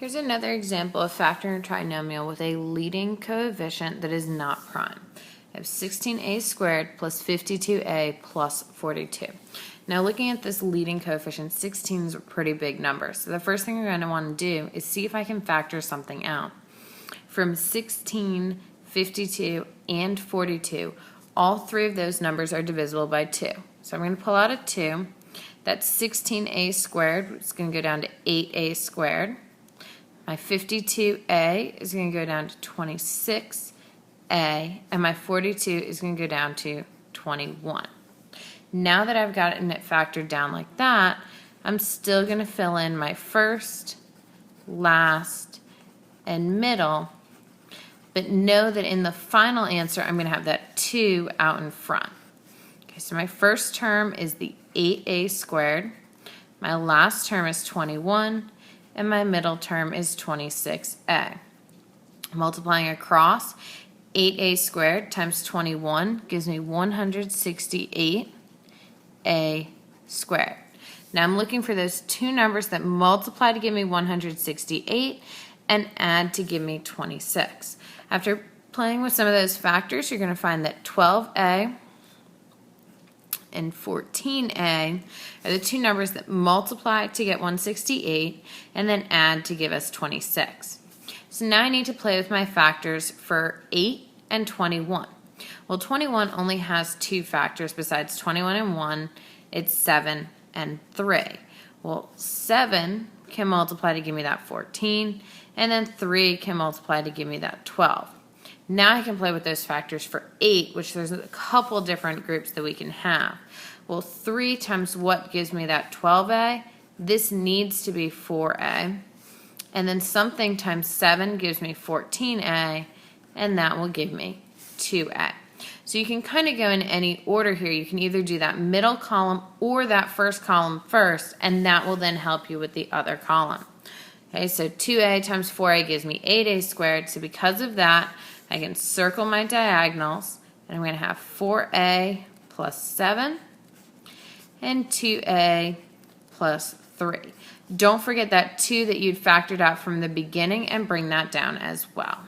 Here's another example of factoring a trinomial with a leading coefficient that is not prime. I have 16a squared plus 52a plus 42. Now looking at this leading coefficient, 16 is a pretty big number. So the first thing we're going to want to do is see if I can factor something out. From 16, 52, and 42, all three of those numbers are divisible by 2. So I'm going to pull out a 2. That's 16a squared, which is going to go down to 8a squared. My 52a is going to go down to 26a, and my 42 is going to go down to 21. Now that I've got it factored down like that, I'm still going to fill in my first, last, and middle, but know that in the final answer, I'm going to have that 2 out in front. Okay, so my first term is the 8a squared, my last term is 21, and my middle term is 26a. Multiplying across, 8a squared times 21 gives me 168a squared. Now I'm looking for those two numbers that multiply to give me 168 and add to give me 26. After playing with some of those factors, you're going to find that 12a and 14a are the two numbers that multiply to get 168 and then add to give us 26. So now I need to play with my factors for 8 and 21. Well, 21 only has two factors besides 21 and 1. It's 7 and 3. Well, 7 can multiply to give me that 14, and then 3 can multiply to give me that 12. Now I can play with those factors for 8, which there's a couple different groups that we can have. Well, 3 times what gives me that 12a? This needs to be 4a. And then something times 7 gives me 14a, and that will give me 2a. So you can kind of go in any order here. You can either do that middle column or that first column first, and that will then help you with the other column. Okay, so 2a times 4a gives me 8a squared. So because of that, I can circle my diagonals, and I'm going to have 4a plus 7 and 2a plus 3. Don't forget that 2 that you'd factored out from the beginning and bring that down as well.